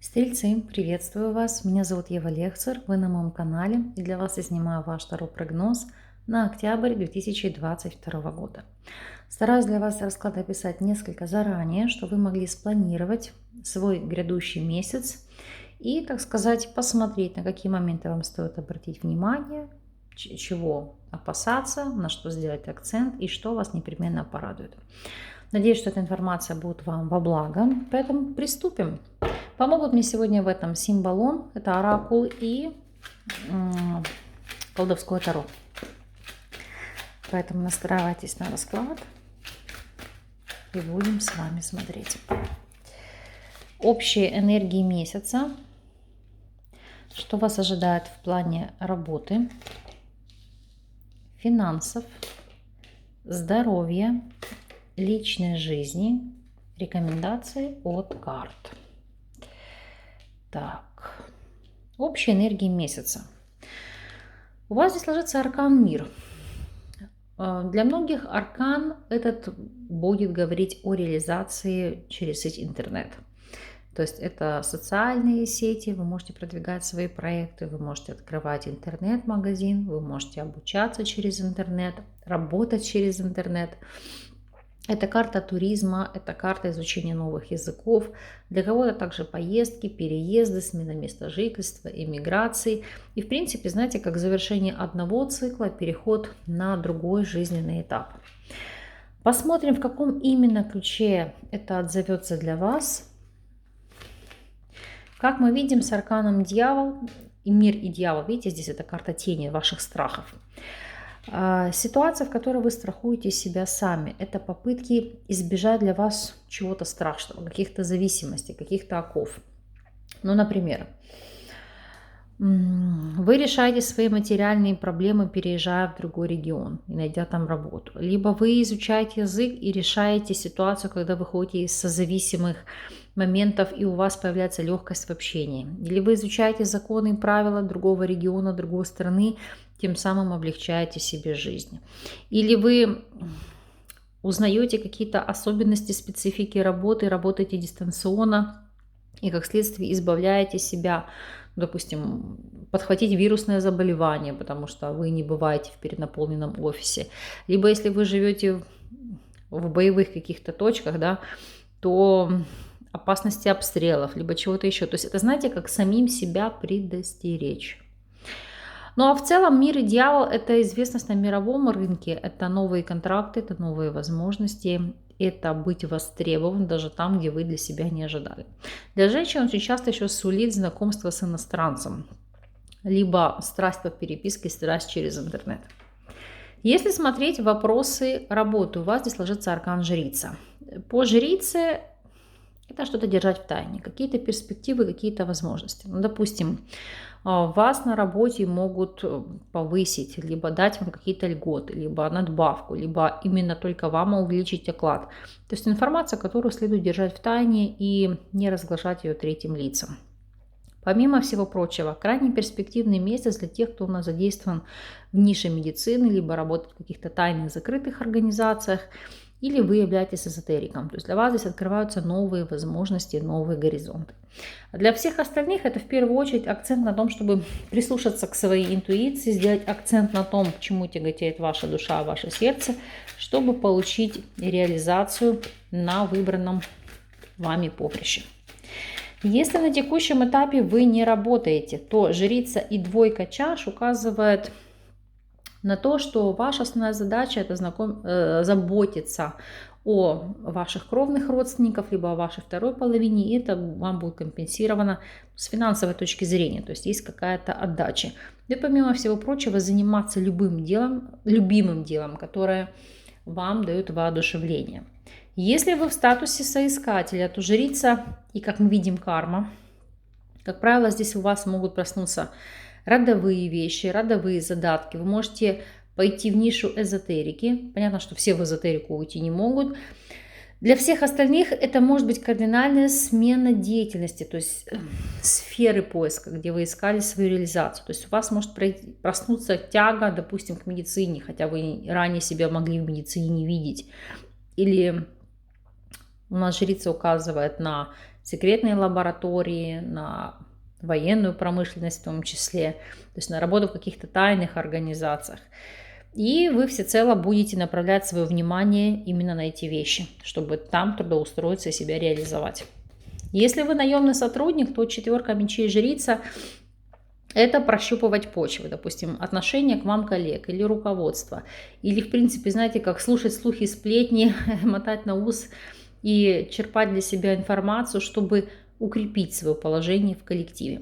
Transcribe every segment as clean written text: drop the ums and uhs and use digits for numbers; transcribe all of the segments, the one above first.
Стрельцы, приветствую вас! Меня зовут Ева Лехцер, вы на моем канале, и для вас я снимаю ваш второй прогноз на октябрь 2022 года. Стараюсь для вас расклад описать несколько заранее, чтобы вы могли спланировать свой грядущий месяц и, так сказать, посмотреть, на какие моменты вам стоит обратить внимание, чего опасаться, на что сделать акцент и что вас непременно порадует. Надеюсь, что эта информация будет вам во благо, поэтому приступим. Помогут мне сегодня в этом символон, это оракул и колдовское таро. Поэтому настраивайтесь на расклад и будем с вами смотреть. Общие энергии месяца, что вас ожидает в плане работы, финансов, здоровья, личной жизни, рекомендации от карт. Так, общие энергии месяца. У вас здесь ложится аркан Мир. Для многих аркан этот будет говорить о реализации через сеть интернет. То есть это социальные сети, вы можете продвигать свои проекты, вы можете открывать интернет-магазин, вы можете обучаться через интернет, работать через интернет. Это карта туризма, это карта изучения новых языков. Для кого-то также поездки, переезды, смена места жительства, эмиграции. И в принципе, знаете, как завершение одного цикла, переход на другой жизненный этап. Посмотрим, в каком именно ключе это отзовется для вас. Как мы видим, с арканом Дьявол, и Мир, и Дьявол, видите, здесь это карта тени ваших страхов. Ситуация, в которой вы страхуете себя сами, это попытки избежать для вас чего-то страшного, каких-то зависимостей, каких-то оков. Ну, например, вы решаете свои материальные проблемы, переезжая в другой регион и найдя там работу. Либо вы изучаете язык и решаете ситуацию, когда вы ходите из созависимых моментов и у вас появляется легкость в общении. Или вы изучаете законы и правила другого региона, другой страны, тем самым облегчаете себе жизнь. Или вы узнаете какие-то особенности, специфики работы, работаете дистанционно и как следствие избавляете себя, допустим, подхватить вирусное заболевание, потому что вы не бываете в перенаполненном офисе. Либо если вы живете в боевых каких-то точках, да, то опасности обстрелов, либо чего-то еще. То есть это, знаете, как самим себя предостеречь. Ну а в целом Мир и Дьявол – это известность на мировом рынке, это новые контракты, это новые возможности, это быть востребован даже там, где вы для себя не ожидали. Для женщин очень часто еще сулит знакомство с иностранцем, либо страсть по переписке, страсть через интернет. Если смотреть вопросы работы, у вас здесь ложится аркан Жрица. По Жрице это что-то держать в тайне, какие-то перспективы, какие-то возможности. Ну, допустим, вас на работе могут повысить, либо дать вам какие-то льготы, либо надбавку, либо именно только вам увеличить оклад. То есть информация, которую следует держать в тайне и не разглашать ее третьим лицам. Помимо всего прочего, крайне перспективный месяц для тех, кто у нас задействован в нише медицины, либо работает в каких-то тайных закрытых организациях, или вы являетесь эзотериком. То есть для вас здесь открываются новые возможности, новые горизонты. А для всех остальных это в первую очередь акцент на том, чтобы прислушаться к своей интуиции, сделать акцент на том, к чему тяготеет ваша душа, ваше сердце, чтобы получить реализацию на выбранном вами поприще. Если на текущем этапе вы не работаете, то Жрица и Двойка чаш указывает на то, что ваша основная задача – это заботиться о ваших кровных родственниках, либо о вашей второй половине, и это вам будет компенсировано с финансовой точки зрения, то есть есть какая-то отдача. И помимо всего прочего заниматься любым делом, любимым делом, которое вам дает воодушевление. Если вы в статусе соискателя, то Жрица и, как мы видим, карма, как правило, здесь у вас могут проснуться родовые вещи, родовые задатки. Вы можете пойти в нишу эзотерики. Понятно, что все в эзотерику уйти не могут. Для всех остальных это может быть кардинальная смена деятельности, то есть сферы поиска, где вы искали свою реализацию. То есть у вас может проснуться тяга, допустим, к медицине, хотя вы ранее себя могли в медицине не видеть. Или у нас Жрица указывает на секретные лаборатории, на военную промышленность в том числе, то есть на работу в каких-то тайных организациях. И вы всецело будете направлять свое внимание именно на эти вещи, чтобы там трудоустроиться и себя реализовать. Если вы наемный сотрудник, то 4 мечей жрица – это прощупывать почвы, допустим, отношение к вам коллег или руководства. Или, в принципе, знаете, как слушать слухи, сплетни, мотать на ус и черпать для себя информацию, чтобы укрепить свое положение в коллективе.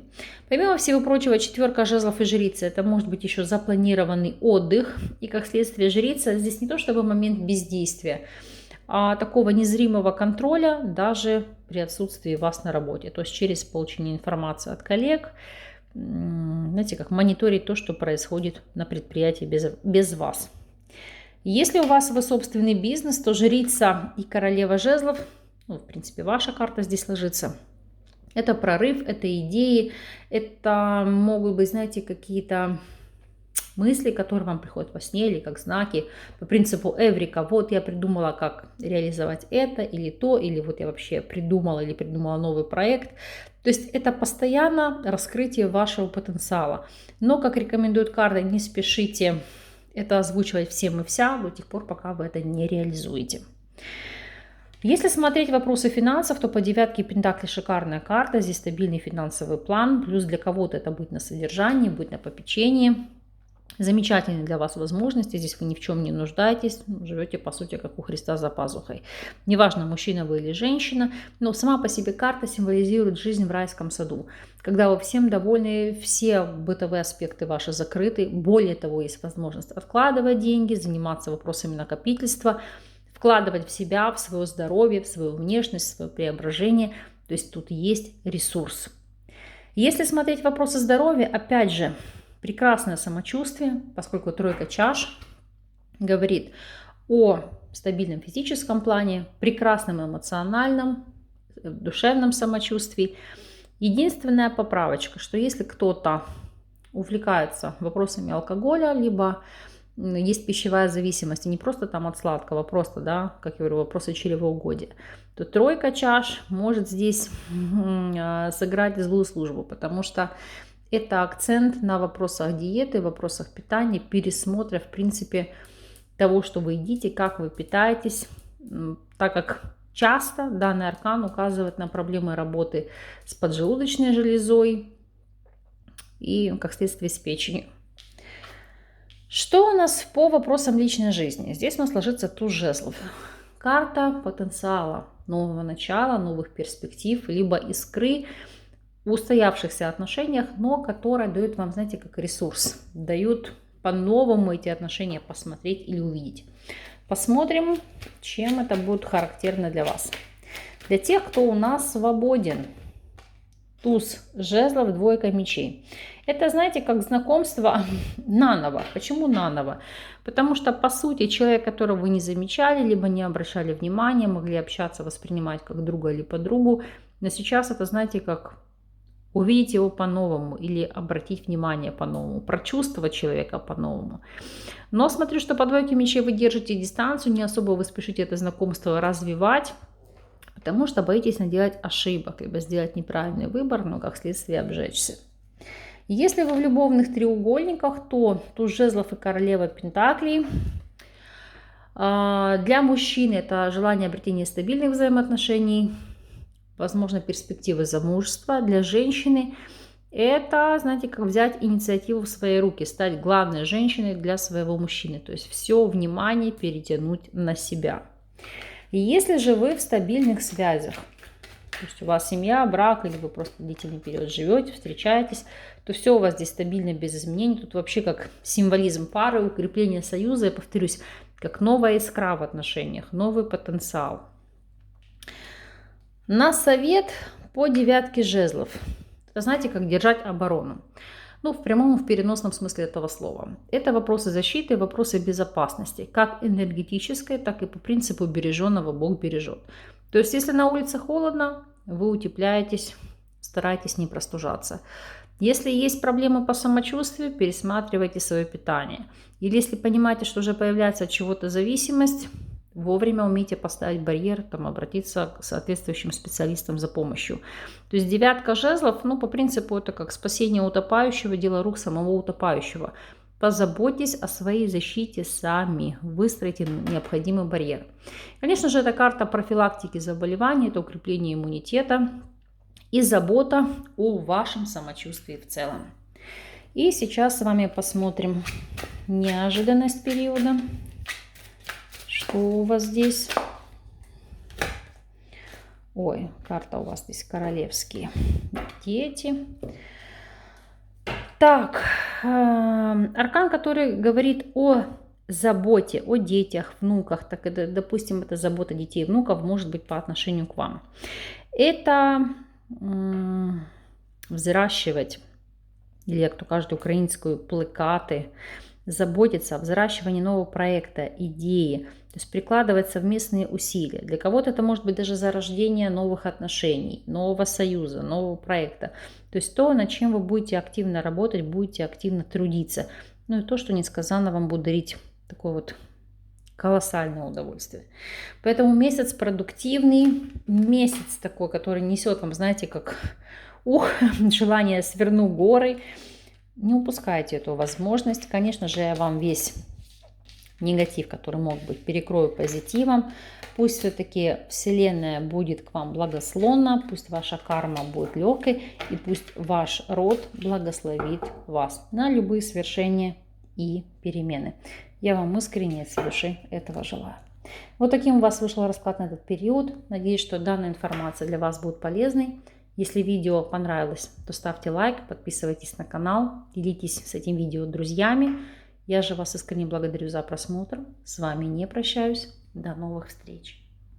Помимо всего прочего, 4 жезлов и жрица – это может быть еще запланированный отдых. И как следствие жрица здесь не то чтобы момент бездействия, а такого незримого контроля даже при отсутствии вас на работе. То есть через получение информации от коллег, знаете, как мониторить то, что происходит на предприятии без вас. Если у вас свой собственный бизнес, то жрица и королева жезлов, в принципе, ваша карта здесь ложится. Это прорыв, это идеи, это могут быть, знаете, какие-то мысли, которые вам приходят во сне или как знаки по принципу Эврика. Вот я придумала, как реализовать это или то, или вот я вообще придумала или придумала новый проект. То есть это постоянно раскрытие вашего потенциала. Но, как рекомендует карта, не спешите это озвучивать всем и вся до тех пор, пока вы это не реализуете. Если смотреть вопросы финансов, то по 9 пентаклей шикарная карта. Здесь стабильный финансовый план. Плюс для кого-то это будет на содержании, будет на попечении. Замечательные для вас возможности. Здесь вы ни в чем не нуждаетесь. Живете, по сути, как у Христа за пазухой. Неважно, мужчина вы или женщина, но сама по себе карта символизирует жизнь в райском саду. Когда вы всем довольны, все бытовые аспекты ваши закрыты. Более того, есть возможность откладывать деньги, заниматься вопросами накопительства, вкладывать в себя, в свое здоровье, в свою внешность, в свое преображение. То есть тут есть ресурс. Если смотреть вопросы здоровья, опять же, прекрасное самочувствие, поскольку 3 чаш говорит о стабильном физическом плане, прекрасном эмоциональном, душевном самочувствии. Единственная поправочка, что если кто-то увлекается вопросами алкоголя, либо есть пищевая зависимость, и не просто там от сладкого, просто, да, как я говорю, вопросы чревоугодия, то 3 чаш может здесь сыграть злую службу, потому что это акцент на вопросах диеты, вопросах питания, пересмотра, в принципе, того, что вы едите, как вы питаетесь, так как часто данный аркан указывает на проблемы работы с поджелудочной железой и, как следствие, с печенью. Что у нас по вопросам личной жизни? Здесь у нас ложится туз жезлов. Карта потенциала, нового начала, новых перспектив, либо искры в устоявшихся отношениях, но которые дают вам, знаете, как ресурс, дают по-новому эти отношения посмотреть или увидеть. Посмотрим, чем это будет характерно для вас. Для тех, кто у нас свободен. Туз жезлов, 2 мечей. Это, знаете, как знакомство наново. Почему наново? Потому что, по сути, человек, которого вы не замечали, либо не обращали внимания, могли общаться, воспринимать как друга или подругу. Но сейчас это, знаете, как увидеть его по-новому или обратить внимание по-новому, прочувствовать человека по-новому. Но смотрю, что по 2 мечей вы держите дистанцию, не особо вы спешите это знакомство развивать, потому что боитесь наделать ошибок, либо сделать неправильный выбор, но как следствие обжечься. Если вы в любовных треугольниках, то туз жезлов и королева пентаклей. Для мужчины это желание обретения стабильных взаимоотношений, возможно, перспективы замужества. Для женщины это, знаете, как взять инициативу в свои руки, стать главной женщиной для своего мужчины. То есть все внимание перетянуть на себя. И если же вы в стабильных связях, то есть у вас семья, брак, или вы просто длительный период живете, встречаетесь, то все у вас здесь стабильно, без изменений. Тут вообще как символизм пары, укрепление союза, я повторюсь, как новая искра в отношениях, новый потенциал. На совет по 9 жезлов. Это, знаете, как держать оборону. Ну, в прямом и в переносном смысле этого слова. Это вопросы защиты, вопросы безопасности. Как энергетической, так и по принципу береженного Бог бережет. То есть, если на улице холодно, вы утепляетесь, старайтесь не простужаться. Если есть проблемы по самочувствию, пересматривайте свое питание. Или если понимаете, что уже появляется от чего-то зависимость, вовремя умейте поставить барьер, там, обратиться к соответствующим специалистам за помощью. То есть 9 жезлов, ну, по принципу, это как спасение утопающего, дело рук самого утопающего. Позаботьтесь о своей защите сами, выстроите необходимый барьер. Конечно же, это карта профилактики заболеваний, это укрепление иммунитета и забота о вашем самочувствии в целом. И сейчас с вами посмотрим неожиданность периода. Что у вас здесь? Ой, карта у вас здесь королевские дети. Так, аркан, который говорит о заботе, о детях, внуках, так это, допустим, это забота детей и внуков может быть по отношению к вам. Это взращивать, или як то кажуть українською, плекати, заботиться о взращивании нового проекта, идеи, то есть прикладывать совместные усилия. Для кого-то это может быть даже зарождение новых отношений, нового союза, нового проекта. То есть то, над чем вы будете активно работать, будете активно трудиться. Ну и то, что несказанно вам будет дарить такое вот колоссальное удовольствие. Поэтому месяц продуктивный, месяц такой, который несет вам, знаете, как желание сверну горы. Не упускайте эту возможность. Конечно же, я вам весь негатив, который мог быть, перекрою позитивом. Пусть все-таки Вселенная будет к вам благосклонна, пусть ваша карма будет легкой, и пусть ваш род благословит вас на любые свершения и перемены. Я вам искренне от всей души этого желаю. Вот таким у вас вышел расклад на этот период. Надеюсь, что данная информация для вас будет полезной. Если видео понравилось, то ставьте лайк, подписывайтесь на канал, делитесь с этим видео с друзьями. Я же вас искренне благодарю за просмотр. С вами не прощаюсь. До новых встреч.